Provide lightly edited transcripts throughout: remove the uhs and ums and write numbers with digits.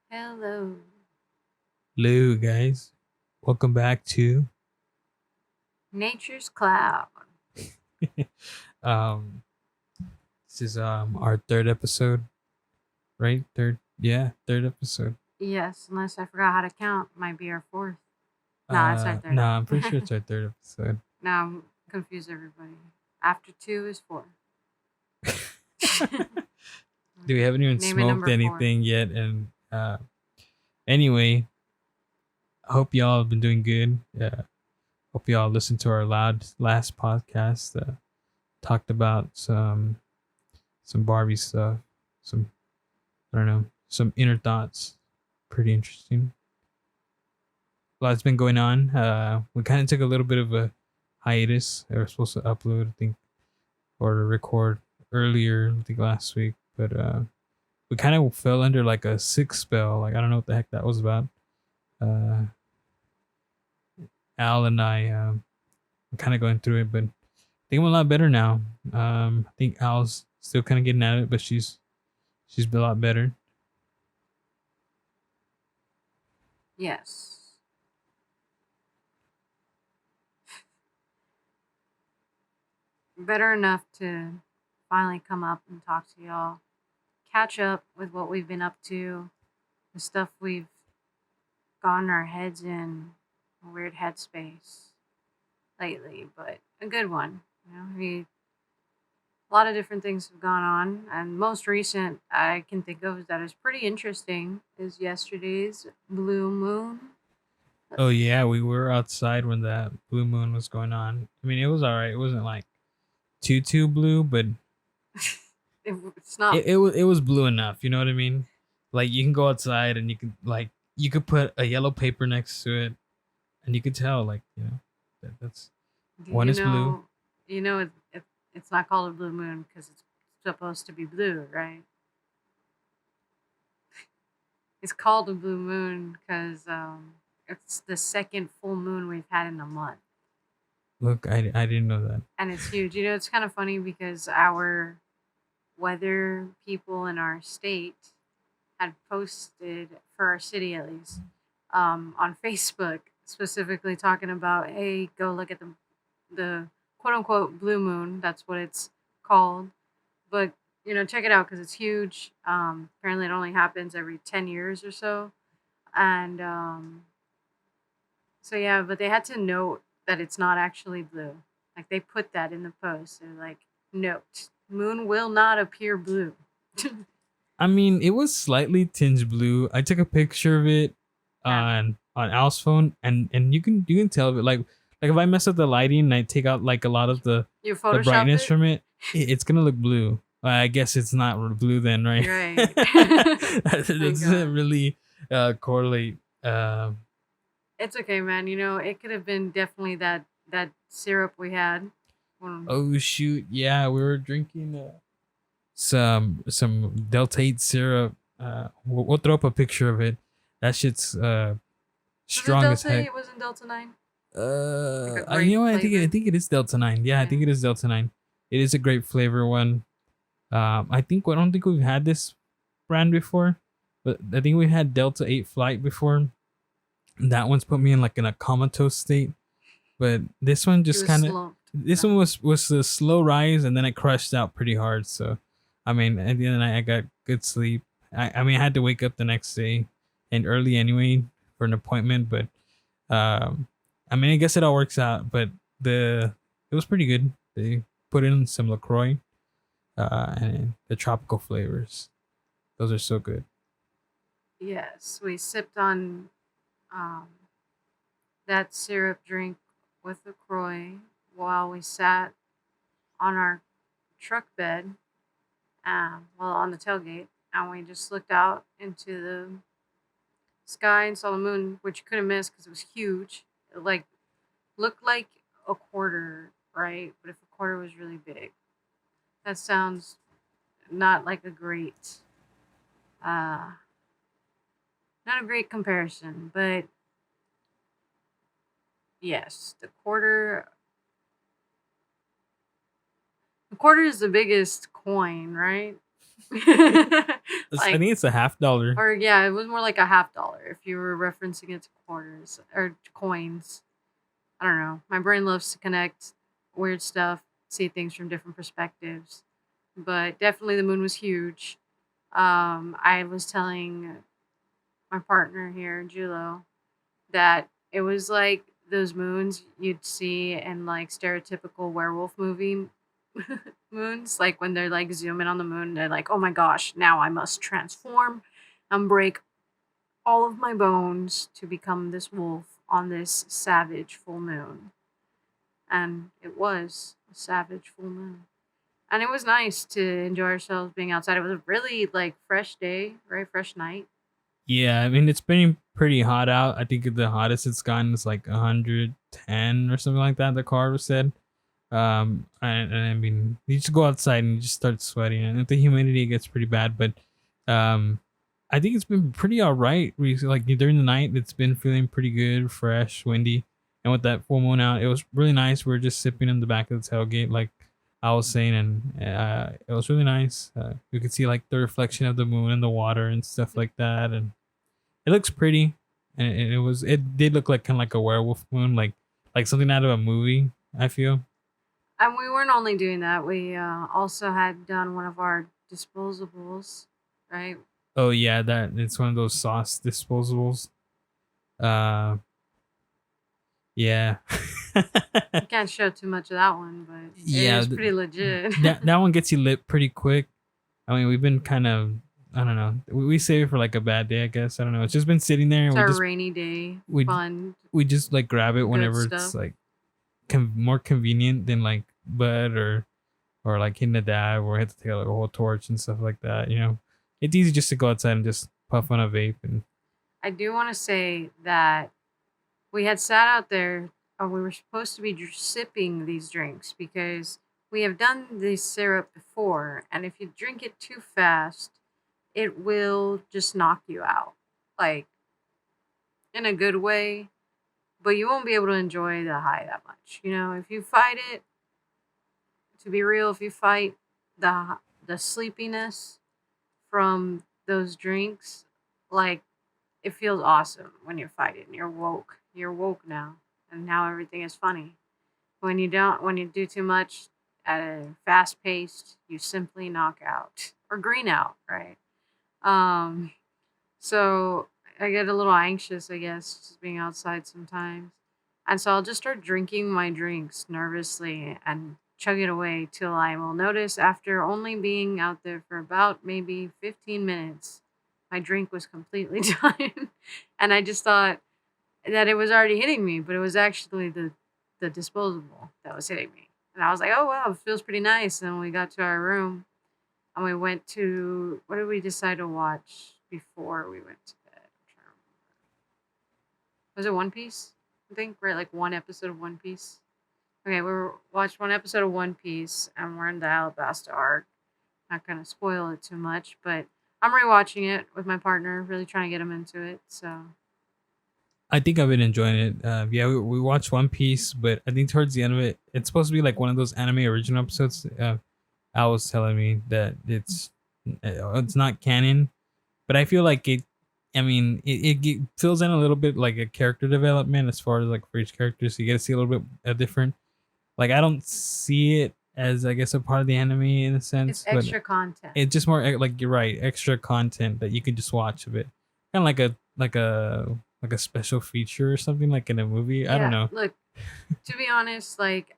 Hello. Hello, guys. Welcome back to Nature's cloud. um. This is our third episode, right? Third episode. Yes, unless I forgot how to count, might be our fourth. No, it's our third. Nah, I'm pretty sure it's our third episode. Now I'm confused everybody. After two is four. We haven't even Name it smoked number four. anything yet, and anyway, I hope y'all have been doing good. Hope y'all listened to our last podcast. Talked about some Barbie stuff, some I don't know, some inner thoughts. Pretty interesting. Lot's been going on. We kind of took a little bit of a hiatus. They were supposed to upload, I think, or to record earlier, I think last week, but we kind of fell under like a sick spell. Like I don't know what the heck that was about. Uh, Al and I kind of going through it, but I think I'm a lot better now. I think Al's still kind of getting at it, but she's been a lot better. Yes. Better enough to finally come up and talk to y'all. Catch up with what we've been up to, the stuff we've gotten our heads in, a weird headspace lately, but a good one. A lot of different things have gone on, and most recent I can think of that is pretty interesting is yesterday's blue moon. Oh yeah, we were outside when that blue moon was going on. I mean, it was all right. It wasn't like too blue, but It's not. it was blue enough. You know what I mean? Like you can go outside and you could put a yellow paper next to it, and you could tell like that's Do one you is blue. know? It's not called a blue moon because it's supposed to be blue, right? It's called a blue moon because it's the second full moon we've had in a month, Look, I didn't know that. and it's huge. It's kind of funny because our weather people in our state had posted, for our city at least, on Facebook specifically talking about, hey, go look at the quote unquote blue moon. That's what it's called. But check it out because it's huge. Apparently, it only happens every 10 years or so, and so yeah. But they had to note that it's not actually blue. Like they put that in the post. They're like, note, moon will not appear blue. I mean, it was slightly tinged blue. I took a picture of it Yeah. on Al's phone, and you can tell it like if I mess up the lighting and I take out like a lot of You the Photoshop brightness it? from it, it's gonna look blue. I guess it's not blue then, right? Right. That My doesn't God. really correlate. It's okay, man. It could have been definitely that syrup we had. When, Oh shoot, yeah, we were drinking some Delta 8 syrup. We'll throw up a picture of it. That shit's was it strong as Delta heck. 8? Wasn't Delta 9? Like a You grape know what? I flavor? think it is Delta 9. Yeah, I Yeah. think it is Delta 9. It is a great flavor one. I don't think we've had this brand before, but I think we had Delta 8 Flight before. That one's put me in like in a comatose state, but this one He just was kind of slumped. this one No. was a slow rise and then it crushed out pretty hard. So, I mean, at the end of the night, I got good sleep. I mean, I had to wake up the next day and early anyway for an appointment, but I mean, I guess it all works out. But the it was pretty good. They put in some Lacroix and the tropical flavors. Those are so good. Yes, we sipped on um, that syrup drink with the Croix while we sat on our truck bed, well, on the tailgate, and we just looked out into the sky and saw the moon, which you couldn't miss because it was huge. It looked like a quarter, right? But if a quarter was really big, that sounds not like uh, not a great comparison. But yes, the quarter is the biggest coin, right? I Like, think it's a $half. or yeah, it was more like a $half if you were referencing it to quarters or to coins. I don't know. My brain loves to connect weird stuff, see things from different perspectives. But definitely the moon was huge. I was telling my partner here, Julo, that it was like those moons you'd see in like stereotypical werewolf movie moons, like when they're like zooming on the moon, they're like, oh my gosh, now I must transform and break all of my bones to become this wolf on this savage full moon. And it was a savage full moon. And it was nice to enjoy ourselves being outside. It was a really like fresh day, very fresh night. Yeah, I mean it's been pretty hot out. I think the hottest it's gotten is like 110 or something like that. The car was said. And I mean, you just go outside and you just start sweating, and the humidity gets pretty bad. But um, I think it's been pretty all right. Like during the night, it's been feeling pretty good, fresh, windy, and with that full moon out, it was really nice. We are just sipping in the back of the tailgate, like I was saying, and it was really nice. You could see like the reflection of the moon in the water and stuff like that, and it looks pretty. And it did look like kind of like a werewolf moon, like something out of a movie. I feel. And we weren't only doing that, we also had done one of our disposables, right? Oh yeah, that it's one of those sauce disposables. Uh, yeah, You can't show too much of that one, but it yeah. is pretty legit. That one gets you lit pretty quick. I mean, we've been kind of, I don't know. We save it for like a bad day, I guess. I don't know. It's just been sitting there, It's and our rainy day, we fun, we just like grab it good whenever it's stuff. like more convenient than like bud or like hitting a dab or hit to take like a whole torch and stuff like that. It's easy just to go outside and just puff on a vape and I do want to say that we had sat out there, we were supposed to be sipping these drinks because we have done this syrup before, and if you drink it too fast, it will just knock you out, like in a good way, but you won't be able to enjoy the high that much. If you fight it, to be real, if you fight the sleepiness from those drinks, like it feels awesome when you're fighting. You're woke. You're woke now, and now everything is funny. When you do too much at a fast pace, you simply knock out or green out, right? Um, so I get a little anxious, I guess, just being outside sometimes. And so I'll just start drinking my drinks nervously and chug it away till I will notice after only being out there for about maybe 15 minutes, my drink was completely done. And I just thought that it was already hitting me, but it was actually the disposable that was hitting me. And I was like, oh wow, it feels pretty nice. And we got to our room and we went to, what did we decide to watch before we went to bed? I'm trying to remember. Was it One Piece? I think, right? Like one episode of One Piece. Okay, watched one episode of One Piece and we're in the Alabasta arc. Not gonna spoil it too much, but I'm rewatching it with my partner, really trying to get him into it. So I think I've been enjoying it. Yeah, we watched One Piece, but I think towards the end of it, it's supposed to be like one of those anime original episodes. Al was telling me that it's not canon, but I feel like it. I mean, it fills in a little bit like a character development as far as like for each character, so you get to see a little bit different. Like I don't see it as I guess a part of the anime in a it's sense, but extra content. it's just more like you're right, extra content that you can just watch of it, kind of like a special feature or something like in a movie. I don't Yeah, know. look, to be honest, like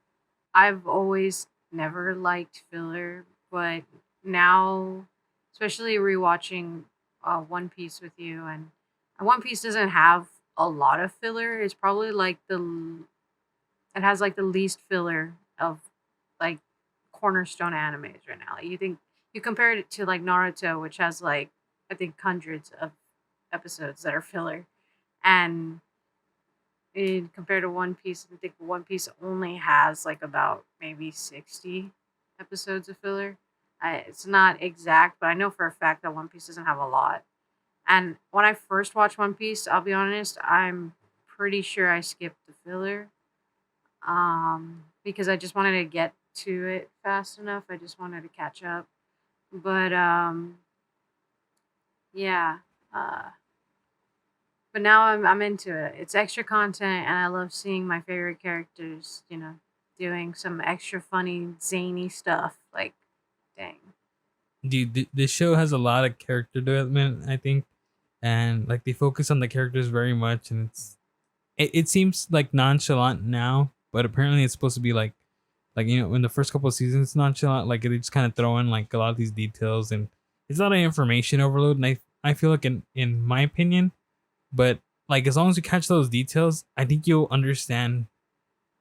I've always never liked filler, but now, especially rewatching One Piece with you, and One Piece doesn't have a lot of filler. It's probably like it has like the least filler of like cornerstone animes right now. Like you think you compared it to like Naruto, which has like I think hundreds of episodes that are filler, and compared to One Piece, I think One Piece only has like about maybe 60 episodes of filler. It's not exact, but I know for a fact that One Piece doesn't have a lot. And when I first watched One Piece, I'll be honest, I'm pretty sure I skipped the filler because I just wanted to get to it fast enough. I just wanted to catch up. But yeah. Uh, but now I'm into it. It's extra content, and I love seeing my favorite characters. Doing some extra funny, zany stuff. Like, dang. Dude, this show has a lot of character development, I think, and like they focus on the characters very much, and it seems like nonchalant now, but apparently it's supposed to be like in the first couple of seasons it's nonchalant, like they just kind of throw in like a lot of these details, and it's not an information overload, and I feel like in my opinion, but like as long as you catch those details, I think you'll understand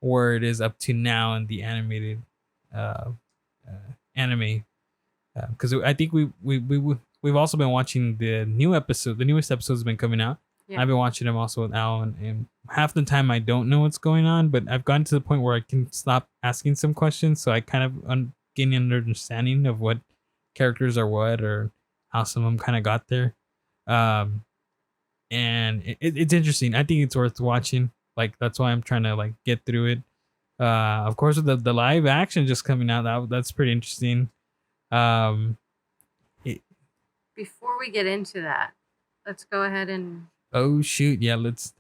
where it is up to now in the animated uh, anime, because I think we've also been watching the new episode. The newest episodes have been coming out. Yeah. I've been watching them also with Al, and half the time I don't know what's going on, but I've gotten to the point where I can stop asking some questions, so I kind of gain an understanding of what characters are what, or how some of them kind of got there. Um, and it's interesting. I think it's worth watching. Like that's why I'm trying to like get through it. Of course, with the live action just coming out, that's pretty interesting. Um, it, Before we get into that, let's go ahead and oh shoot, yeah, let's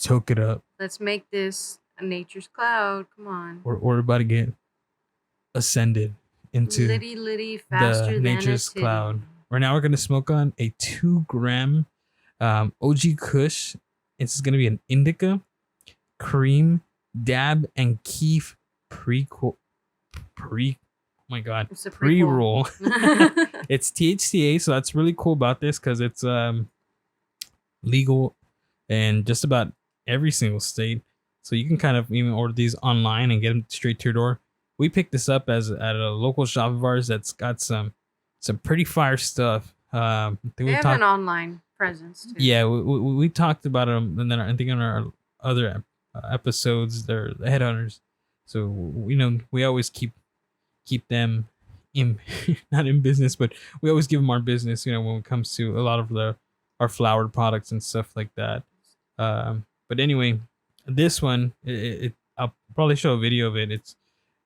choke it up. let's make this a nature's cloud. Come on. We're about to get ascended into Litty litty the faster than a nature's titty. cloud. Right now, we're gonna smoke on a 2 gram OG Kush. It's gonna be an indica, cream, dab, and keef pre pre. Oh my god, It's a pre prequel. roll. It's THCA, so that's really cool about this because it's legal in just about every single state. So you can kind of even order these online and get them straight to your door. We picked this up as at a local shop of ours that's got some pretty fire stuff. They have an online presence too. Yeah, we talked about them, and then I think in our other episodes, they're the headhunters. So we always keep them in not in business, but we always give them our business. When it comes to a lot of our flowered products and stuff like that. But anyway, this one, I'll probably show a video of it. It's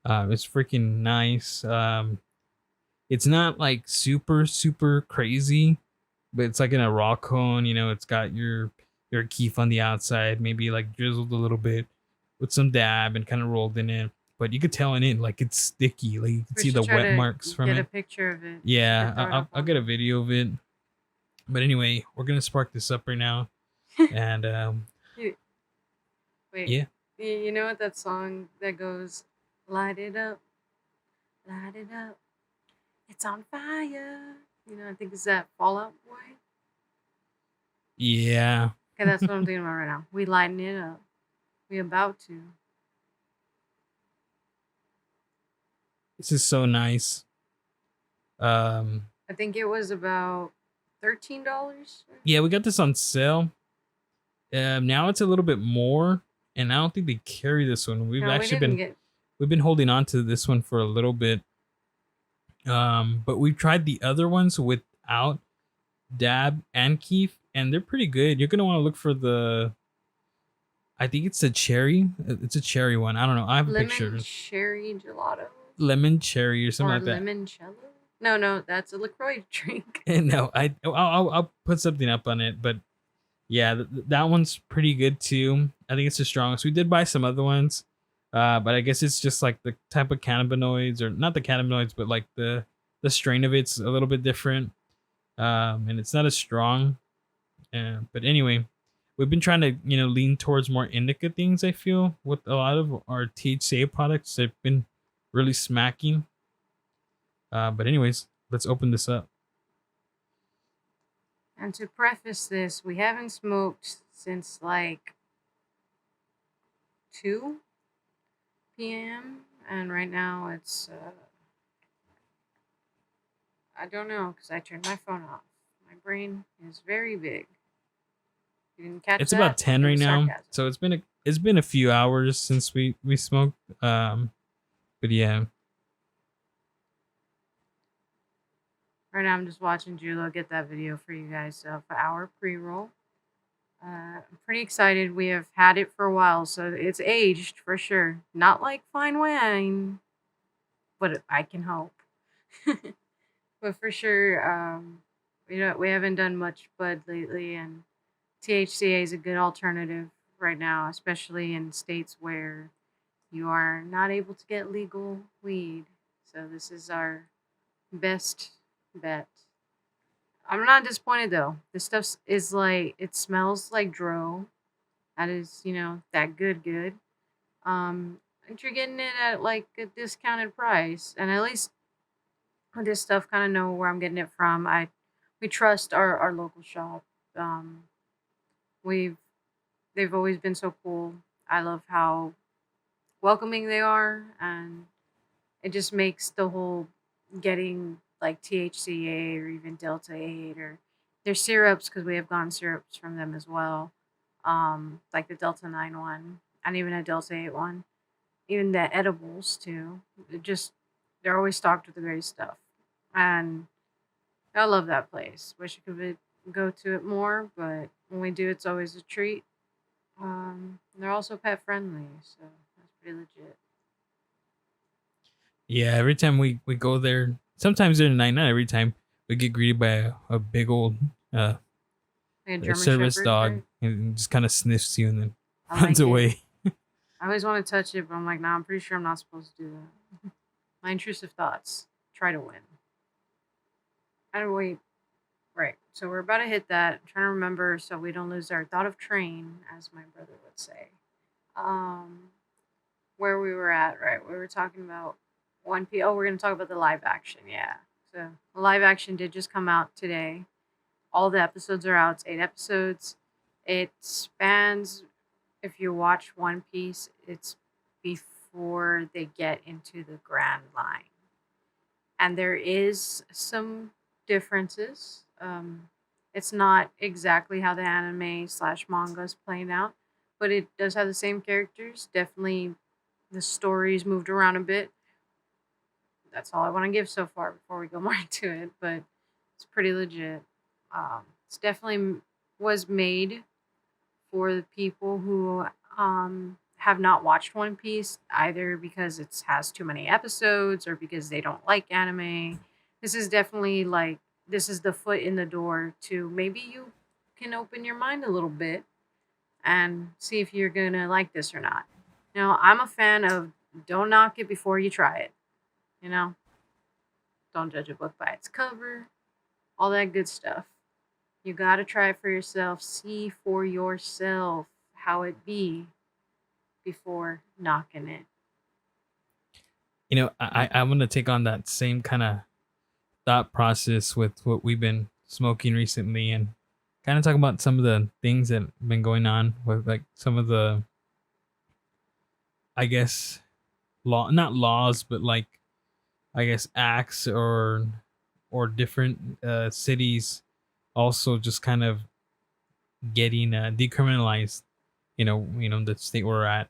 freaking nice. It's not like super super crazy, but it's like in a raw cone. It's got your keef on the outside, maybe like drizzled a little bit with some dab and kind of rolled in it. But you could tell in it like it's sticky. Like you can We see the should try wet to marks from get a it. picture of it. Yeah, Throw it up I'll get a video of it. But anyway, we're gonna spark this up right now, and Wait, yeah. you know what that song that goes, light it up, it's on fire. I think it's that Fallout Boy. Yeah. Okay, that's what I'm thinking about right now. We lighting it up. We about to. This is so nice. I think it was about $13. Yeah, we got this on sale. Now it's a little bit more, and I don't think they carry this one. We've No, we actually didn't been get. we've been holding on to this one for a little bit. But we've tried the other ones without dab and keef, and they're pretty good. You're gonna want to look for I think it's a cherry. It's a cherry one. I don't know. I have a picture. Lemon cherry gelato Lemon cherry or something or like that. limoncello. No, that's a LaCroix drink. No, I'll put something up on it, but yeah, that one's pretty good too. I think it's the strongest. We did buy some other ones, but I guess it's just like the type of cannabinoids, or not the cannabinoids, but like the strain of it's a little bit different, and it's not as strong. But anyway, we've been trying to lean towards more indica things. I feel with a lot of our THCA products, they've been really smacking. But anyways, let's open this up. And to preface this, we haven't smoked since like 2 p.m. And right now it's, I don't know, because I turned my phone off. My brain is very big. You didn't catch It's that? about 10 It right was now, sarcasm. so it's been a few hours since we smoked. But yeah, Right now I'm just watching Julo get that video for you guys for our pre-roll. I'm pretty excited. We have had it for a while, so it's aged for sure. Not like fine wine, but I can hope. But for sure, we haven't done much bud lately, and THCA is a good alternative right now, especially in states where you are not able to get legal weed. So this is our best bet. I'm not disappointed though. This stuff is like it smells like dro. That is, that good. And you're getting it at like a discounted price, and at least with this stuff, kind of know where I'm getting it from. We trust our local shop. Um, we've they've always been so cool. I love how welcoming they are, and it just makes the whole getting like THCA or even Delta 8 or their syrups, because we have gone syrups from them as well. Like the Delta 9 one and even a Delta 8 one, even the edibles too. They're always stocked with the great stuff. And I love that place. Wish I could go to it more, but when we do, it's always a treat. They're also pet friendly, so that's pretty legit. Yeah, every time we go there, sometimes during the night, not every time, we get greeted by a big old uh Like a German service Shepherd, dog right? and just kind of sniffs you and then I runs like it. away. I always want to touch it, but I'm like, nah, I'm pretty sure I'm not supposed to do that. My intrusive thoughts try to win. Anyway, right. So we're about to hit that. I'm trying to remember so we don't lose our thought of train, as my brother would say. Um, where we were at, right? We were talking about One Piece. Oh, we're going to talk about the live action. Yeah. So the live action did just come out today. All the episodes are out. It's 8 episodes. It spans, if you watch One Piece, it's before they get into the Grand Line. And there is some differences. It's not exactly how the anime slash manga is playing out, but it does have the same characters. Definitely, the story's moved around a bit. That's all I want to give so far before we go more into it. But it's pretty legit. It's definitely was made for the people who have not watched One Piece, either because it has too many episodes or because they don't like anime. This is definitely like this is the foot in the door to maybe you can open your mind a little bit and see if you're gonna like this or not. Now, I'm a fan of don't knock it before you try it. You know, don't judge a book by its cover, all that good stuff. You gotta try it for yourself. See for yourself how it be before knocking it. I'm gonna take on that same kind of thought process with what we've been smoking recently and kind of talk about some of the things that have been going on with like some of the, I guess, not laws, but like, I guess, acts or different cities also just kind of getting decriminalized, the state we're at.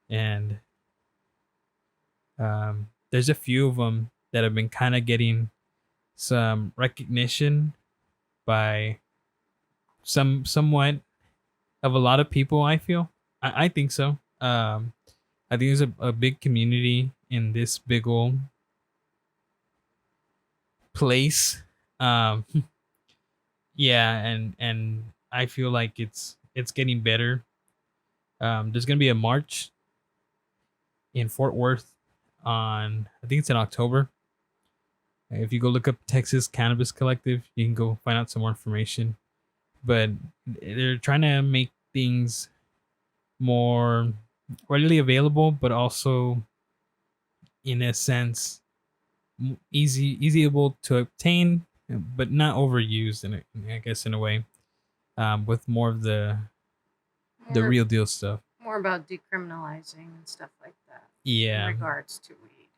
And there's a few of them that have been kind of getting some recognition by somewhat of a lot of people. I feel I think so. I think there's a big community in this big old place. um yeah, and I feel like it's getting better. There's gonna be a march in Fort Worth on, I think it's in October. If you go look up Texas Cannabis Collective, you can go find out some more information. But they're trying to make things more readily available, but also in a sense easy able to obtain, but not overused I guess in a way, with more of the More real deal stuff. more about decriminalizing and stuff like that in Yeah, regards to weed.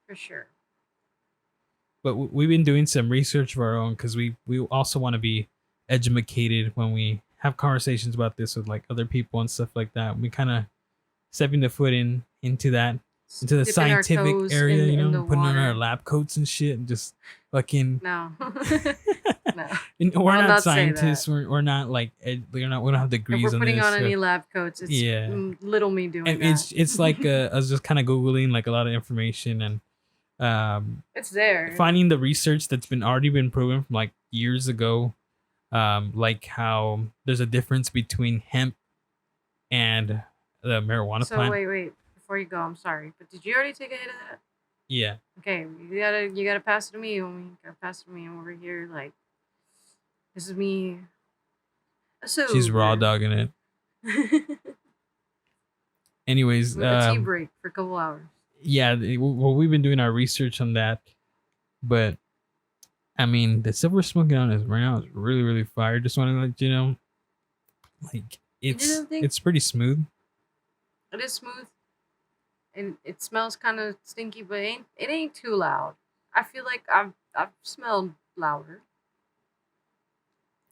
For sure. but we've been doing some research of our own because we also want to be edumacated when we have conversations about this with like other people and stuff like that. We kind of stepping the foot into the Dipping our scientific toes area, in the putting on our water. lab coats and shit, and just fucking. No. No. We're I'll not not say that. scientists. We're not like we don't have If degrees we're on putting this. on So any lab coats, it's yeah, little me doing and that. it's like I was just kind of googling like a lot of information, and It's there. Finding the research that's been already been proven from like years ago, like how there's a difference between hemp and the marijuana So plant. wait. Before you go, I'm sorry, but did you already take a hit of that? Yeah, Okay, you gotta pass it to me. Homie. You gotta pass it to me. I'm over here like this is me a she's raw sober. dogging it. Anyways, A tea break for a couple hours. yeah, well, we've been doing our research on that, but I mean, the stuff we're smoking on is right now is really, really fire. Just want to let you know, like You didn't think it's pretty smooth. it is smooth and it smells kind of stinky, but it ain't too loud. I feel like I've smelled louder.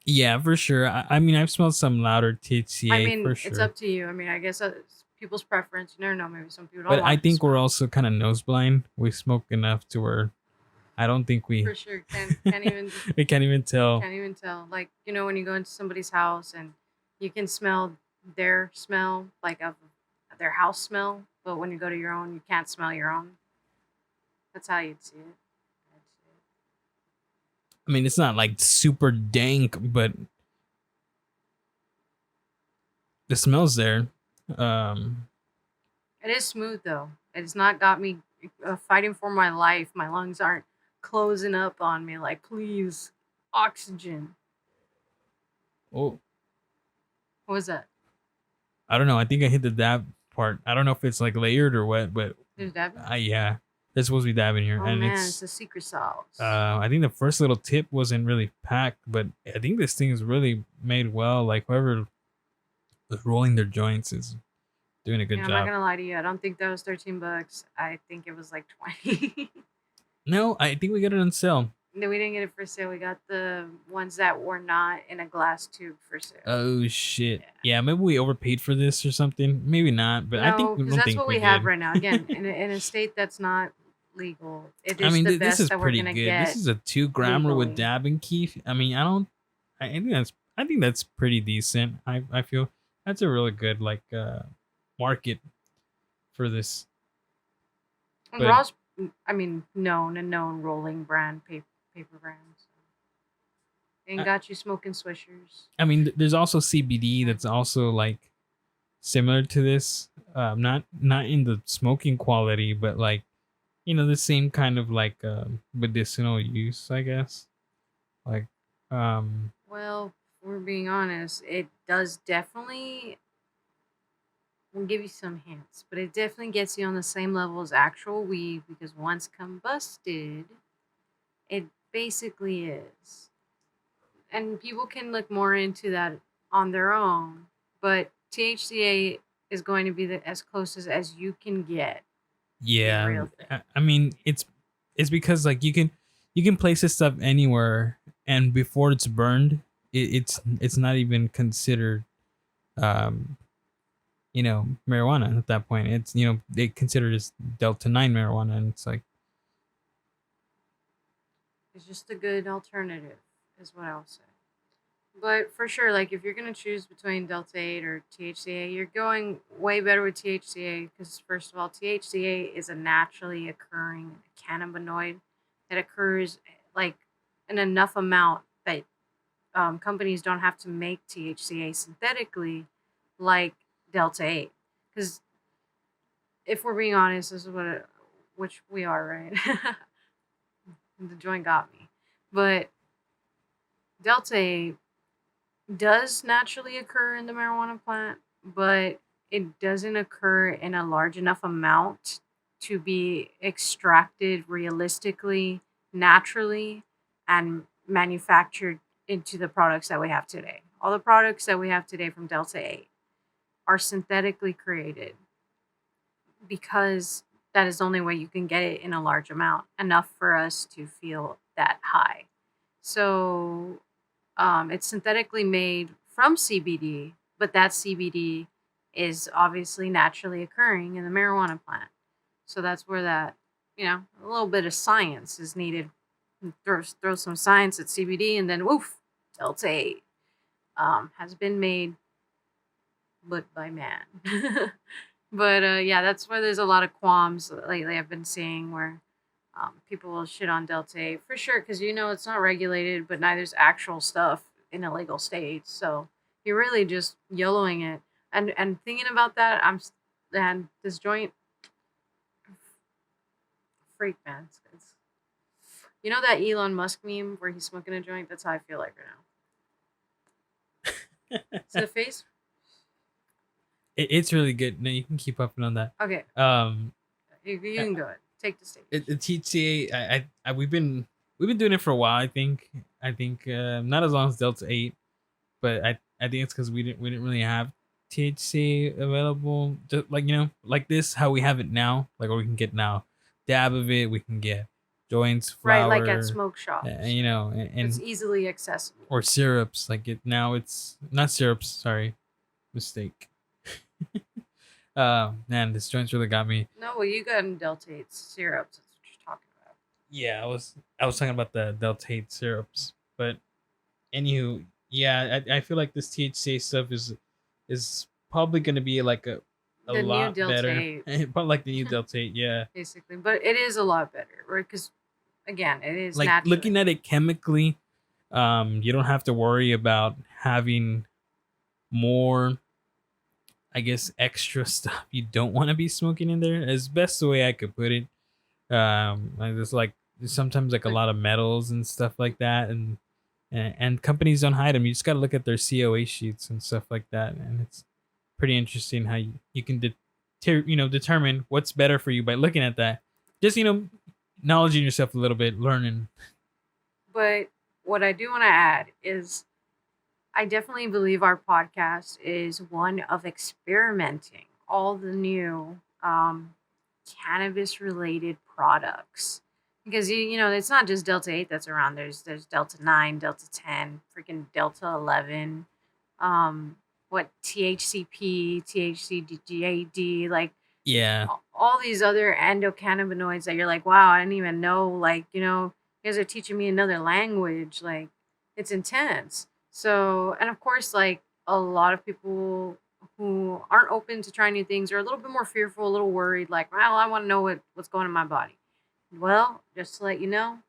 Yeah, for sure. I mean, I've smelled some louder I THCA for mean, it's sure, up to you. I mean, I guess it's people's preference. You never know. Maybe some people don't but I like the think we're smell. also kind of nose blind. We smoke enough to where I don't think For sure, can't even we can't even tell. can't even tell. Like when you go into somebody's house and you can smell their smell, like of their house smell, but when you go to your own, you can't smell your own. That's how you'd see it. I'd see I mean, it's not like super dank, but the smell's there. Um, it. It is smooth though. It's not got me fighting for my life. My lungs aren't closing up on me. Like, please, oxygen. oh, What was that? I don't know. I think I hit the dab part. I don't know if it's like layered or what, but There's that. yeah, there's supposed to be dab in here, Oh and man, it's it's. the secret sauce. I think the first little tip wasn't really packed, but I think this thing is really made well. Like whoever was rolling their joints is doing a good Yeah, I'm not job. gonna lie to you. I don't think that was $13. I think it was like 20. No, I think we got it on sale. No, we didn't get it for sale. We got the ones that were not in a glass tube for sale. Oh shit! Yeah. Yeah, maybe we overpaid for this or something. Maybe not, but I think No, we because don't that's think what we we have did. right now. Again, in a state that's not legal, it I is mean, the this best is that we're pretty gonna good. This get is a 2 grammer with legally. dab and keef. I mean, I don't. I think that's pretty decent. I feel that's a really good like market for this. And But Raw's, I mean, known rolling brand, paper brand. So. And I, got you smoking swishers. I mean, there's also CBD that's also like similar to this. Not in the smoking quality, but like the same kind of like medicinal use, I guess. Like um Well, if we're being honest, it does definitely will give you some hints, but it definitely gets you on the same level as actual weed because once combusted, it basically is. And people can look more into that on their own, but THCA is going to be as close as you can get a yeah, real thing. I mean it's because like you can place this stuff anywhere, and before it's burned, it's not even considered um marijuana at that point. It's they consider this delta 9 marijuana, and it's like It's just a good alternative, is what I'll say. But for sure, like if you're gonna choose between Delta 8 or THCA, you're going way better with THCA because first of all, THCA is a naturally occurring cannabinoid that occurs like in enough amount that companies don't have to make THCA synthetically like Delta 8. Because if we're being honest, this is which we are, right? The joint got me. But Delta 8 does naturally occur in the marijuana plant, but it doesn't occur in a large enough amount to be extracted realistically, naturally, and manufactured into the products that we have today. All the products that we have today from Delta 8 are synthetically created because that is the only way you can get it in a large amount, enough for us to feel that high. So it's synthetically made from CBD, but that CBD is obviously naturally occurring in the marijuana plant. So that's where a little bit of science is needed. Throw some science at CBD, and then woof, Delta 8 has been made, but by man. But yeah, that's where there's a lot of qualms lately I've been seeing where People will shit on Delta 8 for sure because it's not regulated, but neither's actual stuff in illegal states. So you're really just YOLOing it. And thinking about that, and this joint freak, man. That Elon Musk meme where he's smoking a joint? That's how I feel like right now. See the face? It's really good. No, you can keep up on that. Okay, Um, you uh, can go ahead. Take the stage. THCA, we've been doing it for a while. I think not as long as Delta 8, but I think it's because we didn't really have THC available, just like like this how we have it now, like what we can get now, dab of it, we can get joints, Right, like at flour, smoke shops. It's and easily accessible. or syrups, like it now it's not syrups, sorry, mistake. Man, this joint's really got me. No, well, you got in Delta 8 syrups. That's what you're talking about. Yeah, I was talking about the Deltate syrups, but anywho, yeah, I feel like this THC stuff is probably gonna be like a The new lot Delta better, 8, but like the new Deltate, yeah. basically. But it is a lot better, right? Because, again, it is Like naturally. looking at it chemically, you don't have to worry about having more, I guess, extra stuff you don't want to be smoking in there. Is best the way I could put it. Like there's sometimes like a Like, lot of metals and stuff like that, and companies don't hide them. You just got to look at their COA sheets and stuff like that, and it's pretty interesting how you can determine what's better for you by looking at that. Just acknowledging yourself a little bit, learning. but what I do want to add is I definitely believe our podcast is one of experimenting all the new cannabis related products. Because it's not just Delta 8 that's around. There's Delta 9, Delta 10, freaking Delta 11, um what THCP, THCJD, like Yeah, all these other endocannabinoids that you're like, wow, I didn't even know. Like, you guys are teaching me another language. Like, it's intense. So, and of course, like a lot of people who aren't open to trying new things are a little bit more fearful, a little worried. Like, well, I want to know what's going in my body. Well, just to let you know,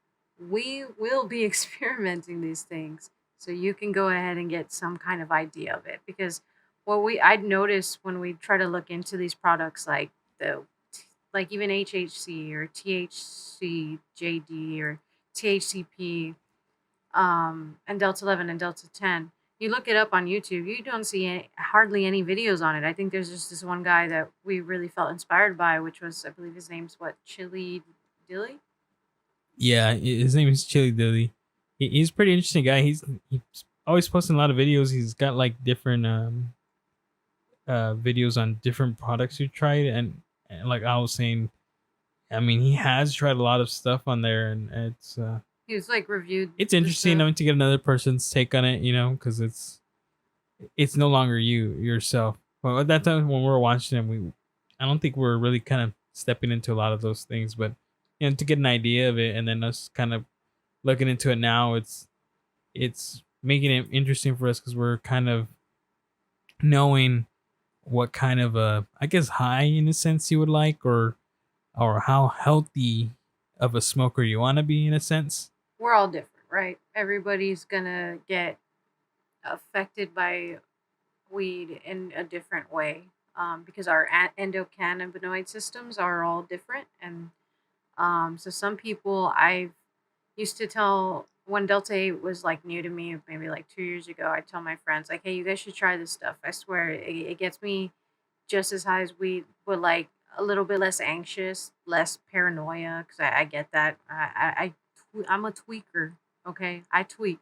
we will be experimenting these things so you can go ahead and get some kind of idea of it. Because what I'd noticed when we try to look into these products, like the like even HHC or THCJD or THCP, and Delta 11 and Delta 10, you look it up on YouTube, you don't see hardly any videos on it. I think there's just this one guy that we really felt inspired by, which was, I believe his name's what, Chili Dilly? yeah. His name is Chili Dilly. He's a pretty interesting guy. He's always posting a lot of videos. He's got like different videos on different products you tried, and like I was saying, I mean, he has tried a lot of stuff on there, and He was like reviewed it's the interesting. stuff. I mean, to get another person's take on it, because it's no longer you yourself. Well, at that time when we were watching it, I don't think we are really kind of stepping into a lot of those things, but to get an idea of it, and then us kind of looking into it now, it's making it interesting for us because we're kind of knowing what kind of a, I guess, high in a sense you would like, or how healthy of a smoker you want to be in a sense. We're all different, right? Everybody's gonna get affected by weed in a different way, because our endocannabinoid systems are all different. And so some people, I used to tell, when Delta 8 was like new to me, maybe like 2 years ago, I tell my friends, like, hey, you guys should try this stuff. I swear it gets me just as high as weed, but like a little bit less anxious, less paranoia, because I get that. I'm a tweaker, okay? I tweak,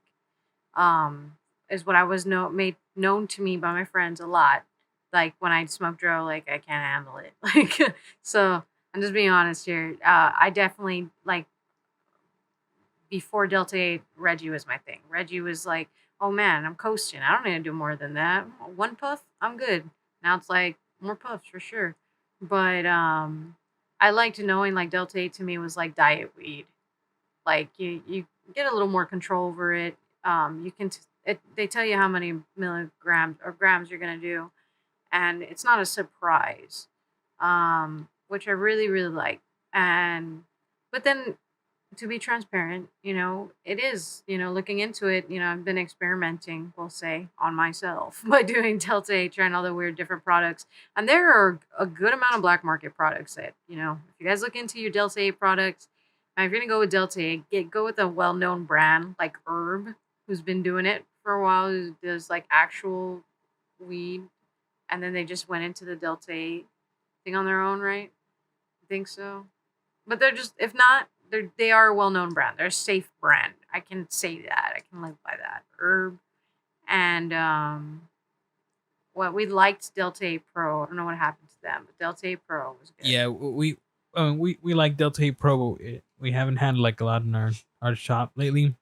um, is what I was made known to me by my friends a lot. Like when I smoke dro, like I can't handle it. Like, so I'm just being honest here. I definitely like, before Delta 8, Reggie was my thing. Reggie was like, oh man, I'm coasting. I don't need to do more than that. One puff, I'm good. Now it's like more puffs for sure. But I liked knowing like Delta 8 to me was like diet weed. Like you get a little more control over it. You can they tell you how many milligrams or grams you're gonna do, and it's not a surprise, which I really really like. And But then to be transparent, it is, looking into it, I've been experimenting, we'll say, on myself by doing Delta 8, trying all the weird different products. And there are a good amount of black market products that, if you guys look into your Delta 8 products, and if you're going to go with Delta 8, go with a well known brand like Herb, who's been doing it for a while, who does like actual weed. And then they just went into the Delta 8 thing on their own, right? I think so. But they're just, if not, they are a well known brand. They're a safe brand. I can say that. I can live by that. Herb and what we liked Delta 8 Pro. I don't know what happened to them, but Delta 8 Pro was good. Yeah, we like Delta 8 Pro. But we haven't had like a lot in our shop lately.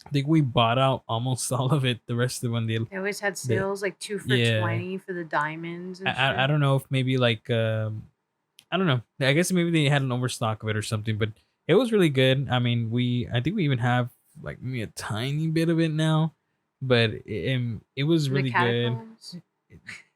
I think we bought out almost all of it. The rest of when They always had the sales like 2 for yeah, 20 for the diamonds and I shit. don't know if maybe like I don't know. I guess maybe they had an overstock of it or something, but it was really good. I mean, I think we even have like maybe a tiny bit of it now, but it was In the really good. catacombs.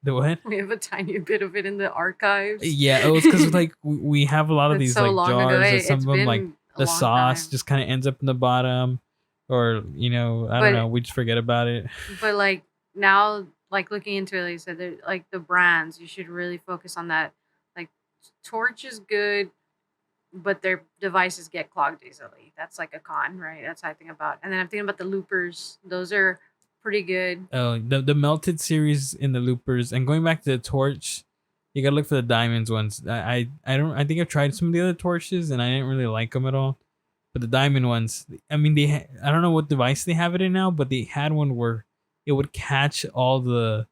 The what? We have a tiny bit of it in the archives. Yeah, it was because like we have a lot of That's these so like long ago. jars that some It's of them like been a the long sauce time. just kind of ends up in the bottom, or I don't But know, we just forget about it. But like now, like looking into it, like I said, like the brands, you should really focus on that. Like Torch is good, but their devices get clogged easily. That's like a con, right? That's how I think about. And then I'm thinking about the loopers. Those are pretty good. Oh, the melted series in the loopers, and going back to the torch, you gotta look for the diamonds ones. I don't I think I've tried some of the other torches and I didn't really like them at all. But the diamond ones, I mean, I don't know what device they have it in now, but they had one where it would catch all the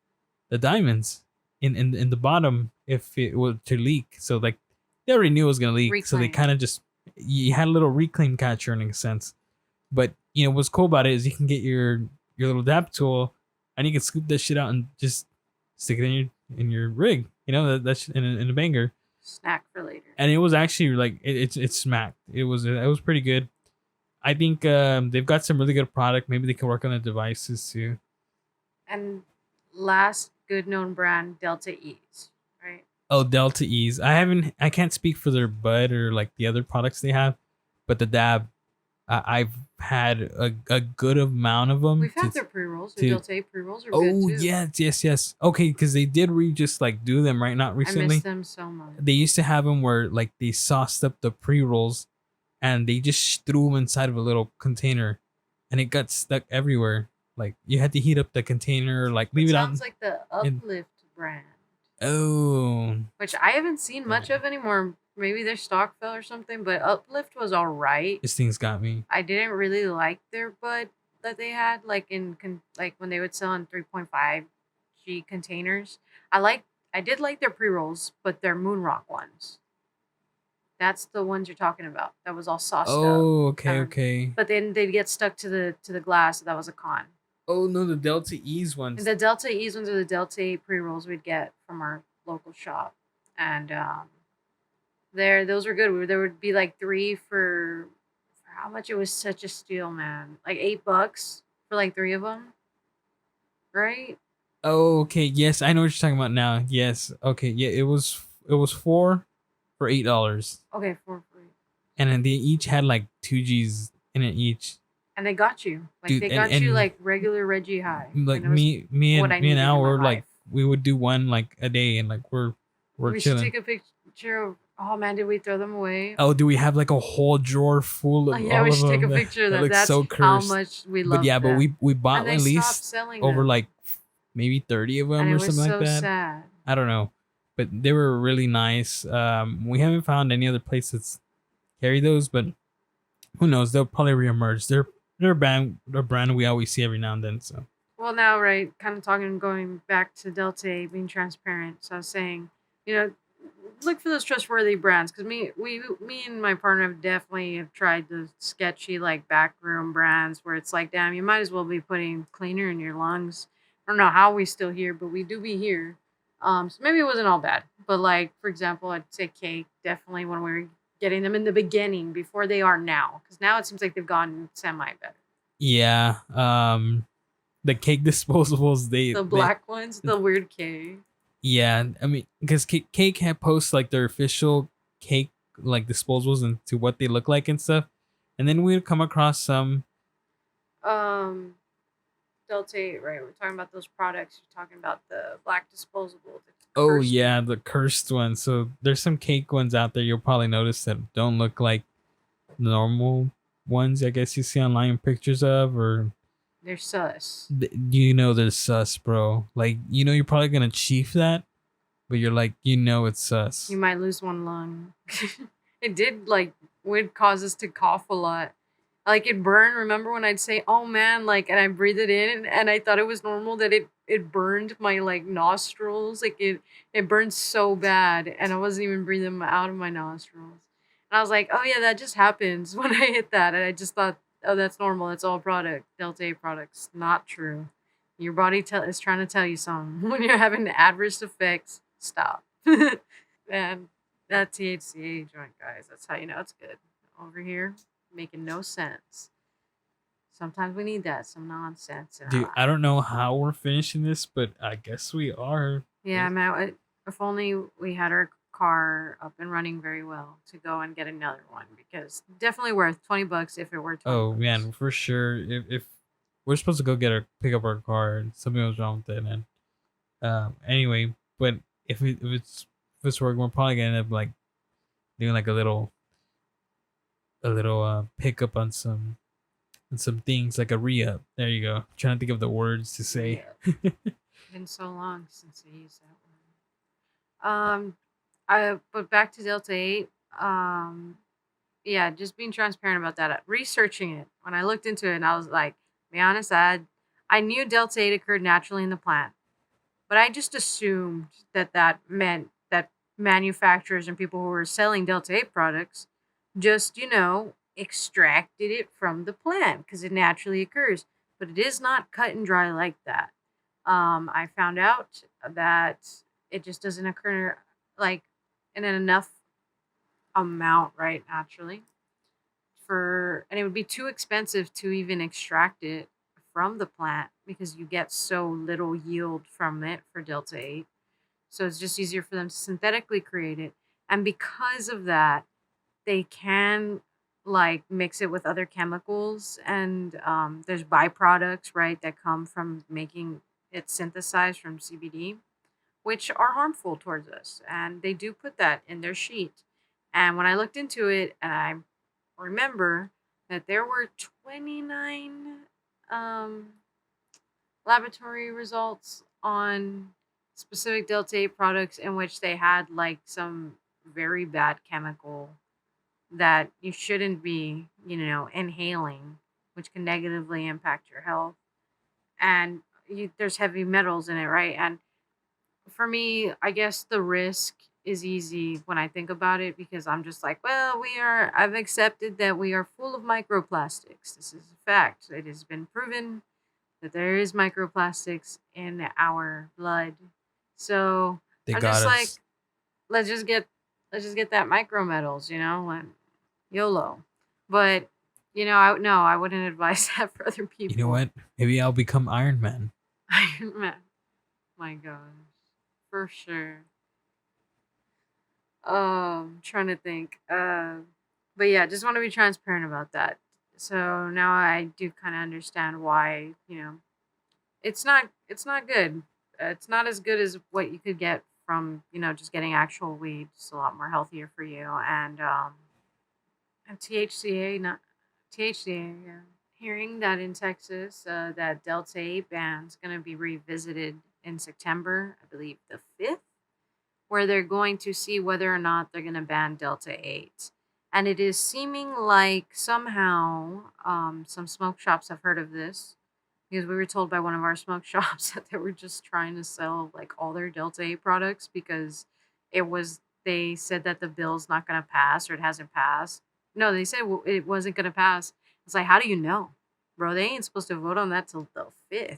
diamonds in the bottom if it were to leak. So like they already knew it was gonna leak, so they Reclaim. kind of just you had a little reclaim catcher in a sense. But what's cool about it is you can get your little dab tool and you can scoop that shit out and just stick it in your rig. That's in a banger. Snack for later. And it was actually like it smacked. It was pretty good. I think they've got some really good product. Maybe they can work on the devices too. And last good known brand, Delta Ease, right? Oh, Delta Ease. I can't speak for their bud or like the other products they have, but the dab, I've had a good amount of them. We've had their pre rolls. Their To Delta 8 pre rolls are good oh too. yes. Okay, because they did just like do them right, not I recently. miss them so much. They used to have them where like they sauced up the pre rolls, and they just threw them inside of a little container, and it got stuck everywhere. Like you had to heat up the container, like leave It it out. sounds like the In, Uplift brand, oh, which I haven't seen much of anymore. Maybe their stock fell or something, but Uplift was all right. this thing's got me. I didn't really like their bud that they had, like like when they would sell in 3.5G containers. I did like their pre rolls, but their Moonrock ones. That's the ones you're talking about. That was all sauced up. Oh, okay. But then they'd get stuck to the glass. So that was a con. Oh no, the Delta Ease ones. And the Delta E's ones are the Delta 8 pre rolls we'd get from our local shop, and those were good. There would be like three for how much? It was such a steal, man. Like $8 for like three of them, right? Oh, okay. Yes, I know what you're talking about now. Yes. Okay. Yeah, it was four for $8, Okay, for free. and then they each had like 2 Gs in it each. And they got you. Like Dude, they and, got you and like regular Reggie High. like And it was me what and I me and needed Al in my were like life. we would do one like a day, and like we're We should chilling. take a picture of. Oh man, did we throw them away? Oh, do we have like a whole drawer full Oh, of yeah, all we of should take them? a picture of That that. looks That's so how cursed. much we But love yeah, but them. we And bought they at stopped least selling over them. like maybe 30 of And them it or was something like so that. sad. I don't know, but they were really nice. We haven't found any other place that's carry those, but who knows? They'll probably reemerge. They're a brand we always see every now and then. So Well, now, right, kind of going back to Delta 8, being transparent. So I was saying, you know, look for those trustworthy brands because me and my partner have definitely have tried the sketchy like backroom brands where it's like, damn, you might as well be putting cleaner in your lungs. I don't know how we still here, but we do be here. So maybe it wasn't all bad, but like for example, I'd say cake definitely when we were getting them in the beginning before they are now because now it seems like they've gone semi better. yeah, the cake disposables The black ones, the weird K. yeah, I mean because cake had posts like their official cake like disposables and to what they look like and stuff. And then we'd come across some. Um, Delta 8, right? We're talking about those products. You're talking about the black disposable, the Oh cursed yeah, one. the cursed ones. So there's some cake ones out there you'll probably notice that don't look like normal ones. I guess you see online pictures of, or They're sus. you know they're sus, bro. Like you're probably gonna chief that, but you're like it's You sus. might lose one lung. It did like would cause us to cough a lot. Like it burned. Remember when I'd say, "Oh man," like, and I breathed it in, and I thought it was normal that it burned my like nostrils. Like it burned so bad, and I wasn't even breathing them out of my nostrils. And I was like, "Oh yeah, that just happens when I hit that." And I just thought, "Oh, that's normal. It's all product Delta 8 products." Not true. Your body is trying to tell you something. When you're having adverse effects, stop. And that THCA joint, guys. That's how you know it's good. Over here, making no sense. Sometimes we need that, some nonsense in our Dude, I life. don't know how we're finishing this, but I guess we are. Yeah, man. If only we had our car up and running very well to go and get another one, because definitely worth $20 if it were 20 Oh bucks. man, for sure. If we're supposed to go get our pick up our car and something was wrong with it, and anyway, but if it's working, we're probably gonna end up like doing like a little pickup on some things like a re-up. There you go. Trying to think of the words to say. Yeah, been so long since I used that word. I but back to Delta 8. Um, yeah, just being transparent about that. Researching it, when I looked into it, and I was like, be honest, I knew Delta 8 occurred naturally in the plant, but I just assumed that that meant that manufacturers and people who were selling Delta 8 products just, extracted it from the plant because it naturally occurs. But it is not cut and dry like that. I found out that it just doesn't occur like in an enough amount, right, naturally and it would be too expensive to even extract it from the plant because you get so little yield from it for Delta 8. So it's just easier for them to synthetically create it. And because of that, they can like mix it with other chemicals, and there's byproducts, right, that come from making it synthesized from CBD, which are harmful towards us. And they do put that in their sheet. And when I looked into it, and I remember that there were 29 um, laboratory results on specific Delta 8 products in which they had like some very bad chemical that you shouldn't be, inhaling, which can negatively impact your health. And there's heavy metals in it, right? And for me, I guess the risk is easy when I think about it because I'm just like, well, I've accepted that we are full of microplastics. This is a fact. It has been proven that there is microplastics in our blood. So They I'm got just like, us. let's just get let's just get that micro metals, and YOLO. But I no, I wouldn't advise that for other You know people. what? Maybe I'll become Iron Man. Iron Man. My gosh. For sure. Trying to think. But yeah, just want to be transparent about that. So now I do kind of understand why, it's not good. It's not as good as what you could get from, just getting actual weed. It's a lot more healthier for you. And THCA, not THCA, yeah. Hearing that in Texas, that Delta 8 ban is going to be revisited in September, I believe the 5th, where they're going to see whether or not they're going to ban Delta 8. And it is seeming like somehow some smoke shops have heard of this because we were told by one of our smoke shops that they were just trying to sell like all their Delta 8 products because they said that the bill's not going to pass or it hasn't passed. No, they said it wasn't going to pass. It's like, how do you know? Bro, they ain't supposed to vote on that till the 5th.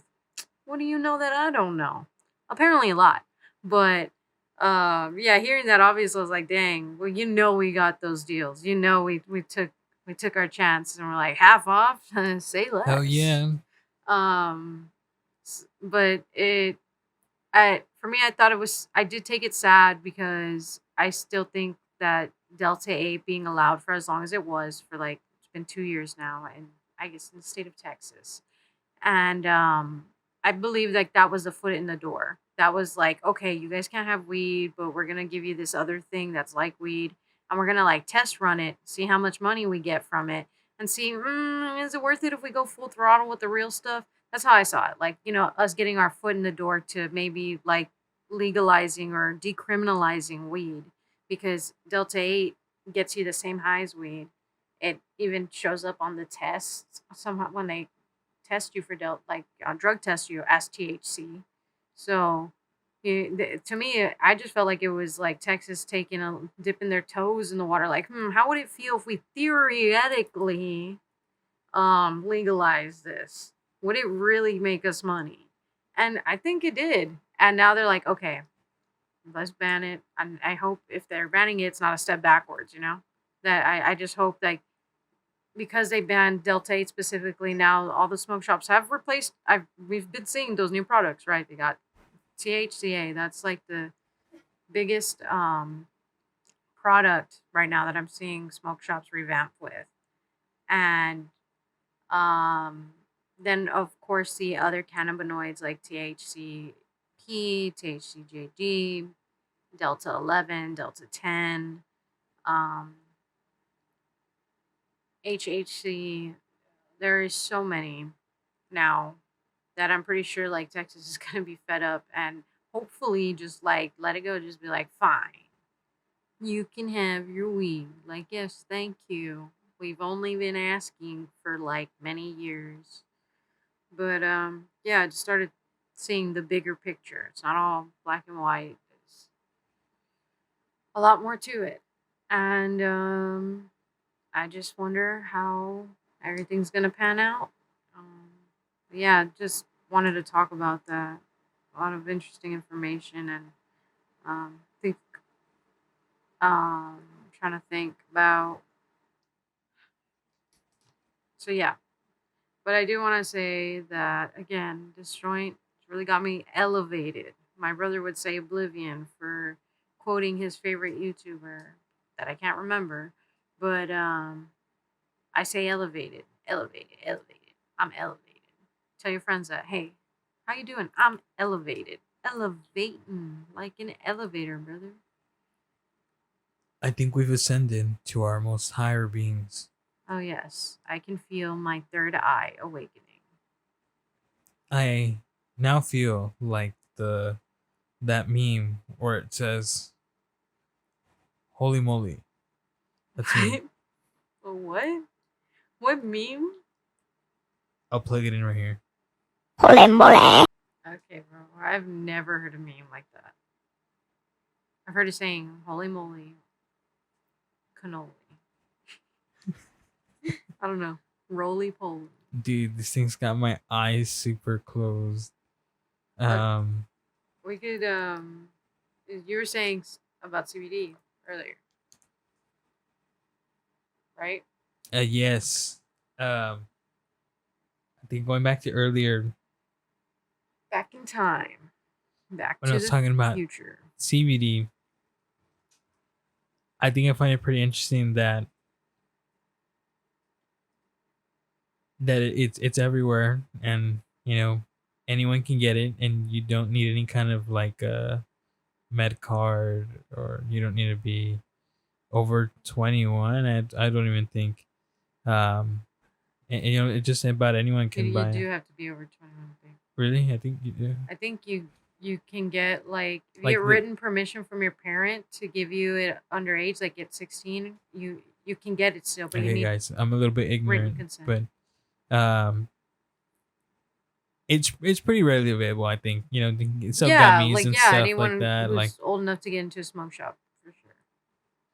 What do you know that I don't know? Apparently a lot. But yeah, hearing that obviously I was like, dang, well, we got those deals. We took our chance and we're like half off, say Hell less. yeah. But for me, I thought I did take it sad because I still think that Delta 8 being allowed for as long as it was for like it's been 2 years now, and I guess in the state of Texas. And I believe like that was the foot in the door. That was like, okay, you guys can't have weed, but we're gonna give you this other thing that's like weed, and we're gonna like test run it, see how much money we get from it, and see is it worth it if we go full throttle with the real stuff. That's how I saw it. Like, us getting our foot in the door to maybe like legalizing or decriminalizing weed, because Delta 8 gets you the same high as weed. It even shows up on the tests somehow when they test you for like drug test you as THC. So to me, I just felt like it was like Texas taking dipping their toes in the water. Like, how would it feel if we theoretically legalize this? Would it really make us money? And I think it did. And now they're like, okay, let's ban it. And I hope if they're banning it, it's not a step backwards. That I just hope like because they banned Delta 8 specifically, now all the smoke shops have replaced. We've been seeing those new products, right? They got THCA. That's like the biggest product right now that I'm seeing smoke shops revamp with, and um, then of course the other cannabinoids like THCP, THCJD, Delta 11, Delta 10, um, HHC. There is so many now that I'm pretty sure like Texas is gonna be fed up and hopefully just like let it go, just be like, fine, you can have your weed. Like, yes, thank you. We've only been asking for like many years. But yeah, I just started seeing the bigger picture. It's not all black and white. There's a lot more to it. And I just wonder how everything's gonna pan out. Um, yeah, just wanted to talk about that. A lot of interesting information, and think trying to think about. So yeah, but I do want to say that again, this joint really got me elevated. My brother would say oblivion for quoting his favorite YouTuber that I can't remember, but I say elevated, elevated, elevated. I'm elevated. Tell your friends that, hey, how you doing? I'm elevated. Elevating like an elevator, brother. I think we've ascended to our most higher beings. Oh yes, I can feel my third eye awakening. I now feel like the that meme where it says "Holy moly." That's me. What? What? What meme? I'll plug it in right here. Okay, bro. I've never heard a meme like that. I've heard it saying "Holy moly, cannoli." I don't know. Roly poly. Dude, this thing's got my eyes super closed. Uh, Um, we could. You were saying about CBD earlier, right? yes. I think going back to earlier Back in time. Back when I to was the talking about future. CBD, I think I find it pretty interesting that it's everywhere, and anyone can get it, and you don't need any kind of like a med card, or you don't need to be over 21. I don't even think. And it just about anyone can You buy it. do have to be over 21, I think. Really? I think you do. I think you can get like if you Like get written permission from your parent to give you it underage, like at 16, you can get it still, but you Okay, need guys, I'm a little bit written ignorant, consent. but um, it's pretty readily available. I think they sell Yeah, gummies like and yeah, stuff like anyone that. Like, who's old enough to get into a smoke shop for sure.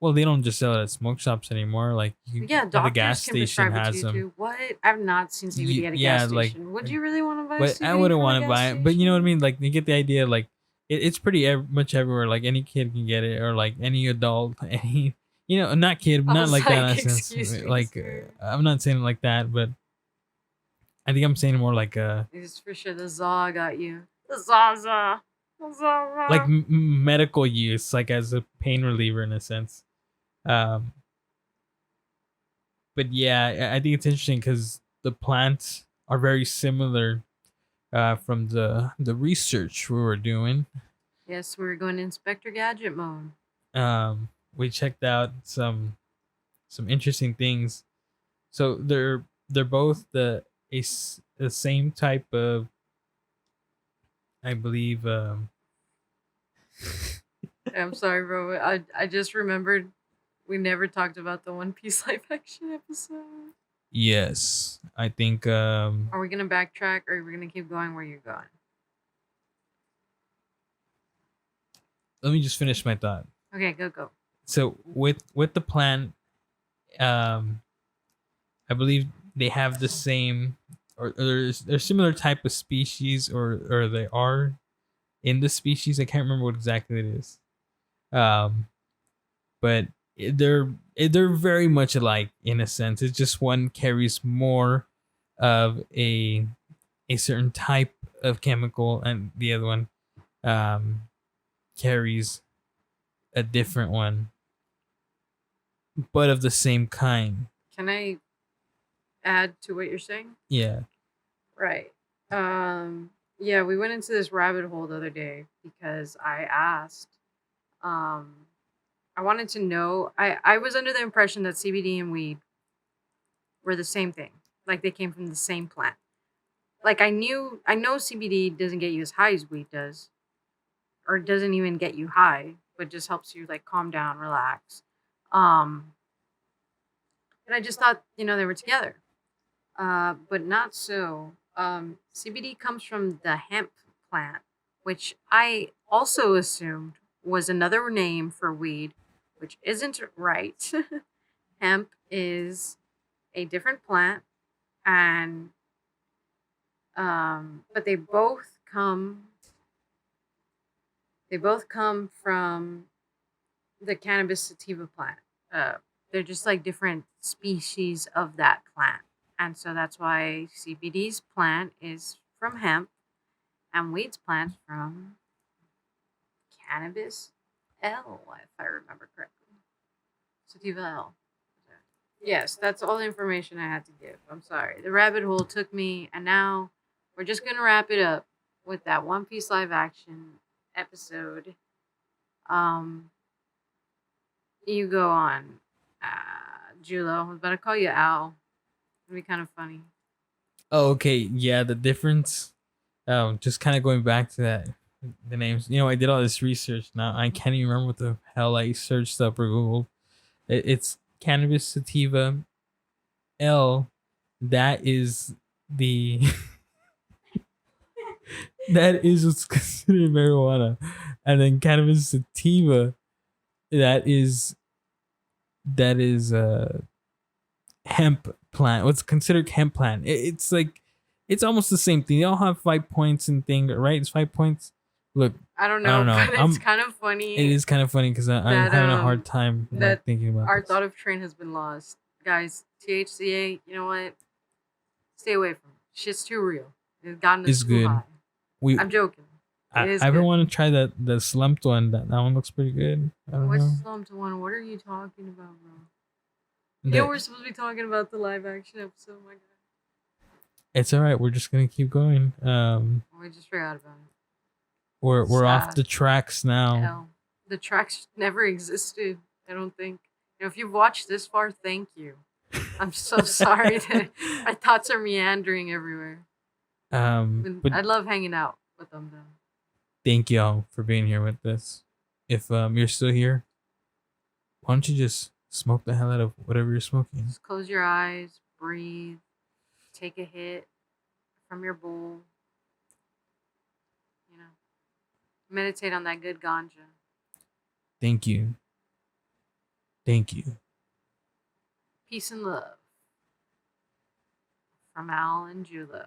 well, they don't just sell it at smoke shops anymore. Like, Yeah, the gas doctors can station prescribe it to has you them. too. What? I've not seen CBD at a gas Yeah, like, station. Would you really want to buy but I CBD wouldn't from a want to gas buy it. But you know what I station? mean? Like, you get the idea. Like, it's pretty much everywhere. Like, any kid can get it, or like any adult, any not kid, I not was like that. like, Sense. excuse me, Like, sir. I'm not saying it like that, but I think I'm saying more like It's for sure the Zaw got you. The Zaza. The like Zaza. medical use, like as a pain reliever in a sense. Um, but yeah, I think it's interesting because the plants are very similar from the research we were doing. Yes, we're going Inspector Gadget mode. We checked out some interesting things. So they're both the same type of, I believe. I'm sorry, bro. I just remembered we never talked about the One Piece live action episode. Yes, I think. Are we gonna backtrack or are we gonna keep going where you're going? Let me just finish my thought. Okay, go. So with the plant, um, I believe they have the same, or they're similar type of species, or they are in the species. I can't remember what exactly it is. Um, but they're very much alike in a sense. It's just one carries more of a certain type of chemical, and the other one um, carries a different one, but of the same kind. Can I add to what you're saying? Yeah. Right. Yeah, we went into this rabbit hole the other day because I asked um I wanted to know I was under the impression that CBD and weed were the same thing. Like they came from the same plant. Like I know CBD doesn't get you as high as weed does, or doesn't even get you high, but just helps you like calm down, relax. Um, but I just thought, they were together. But not so. CBD comes from the hemp plant, which I also assumed was another name for weed, which isn't right. Hemp is a different plant, and but they both come from the cannabis sativa plant. Uh, they're just like different species of that plant, and so that's why CBD's plant is from hemp and weed's plant from cannabis L, if I remember correctly. Sativa L. Yes, that's all the information I had to give. I'm sorry. The rabbit hole took me, and now we're just gonna wrap it up with that One Piece live action episode. Um, you go on, Julo. I was about to call you Al. It'd be kind of funny. Oh, okay. Yeah, the difference. Just kind of going back to that, the names. I did all this research. Now I can't even remember what the hell I searched up or Googled. It's cannabis sativa L. That is the that is what's considered marijuana, and then cannabis sativa. That is hemp plant. What's considered hemp plant? It's like it's almost the same thing. They all have 5 points and thing, right? It's 5 points. Look, I don't I don't know, know. but it's kind of funny It is kind of funny because I'm that having a hard time that thinking about our this. thought of train has been lost, guys. THCA, you know what? Stay away from it. Shit's too real. It's gotten us It's too good. high. We I'm joking. It is I ever good. want to try the slumped one. That one looks pretty good. I don't What's know. slumped one? What are you talking about, bro? That We're supposed to be talking about the live action episode. Oh my god. it's all right. We're just gonna keep going. We just forgot about it. We're off Sad. the tracks now. Hell. The tracks never existed, I don't think. If you've watched this far, thank you. I'm so sorry that my thoughts are meandering everywhere. But I love hanging out with them though. thank y'all for being here with us. If you're still here, why don't you just smoke the hell out of whatever you're smoking? Just close your eyes, breathe, take a hit from your bowl. You know, meditate on that good ganja. Thank you. Thank you. Peace and love from Al and Julo.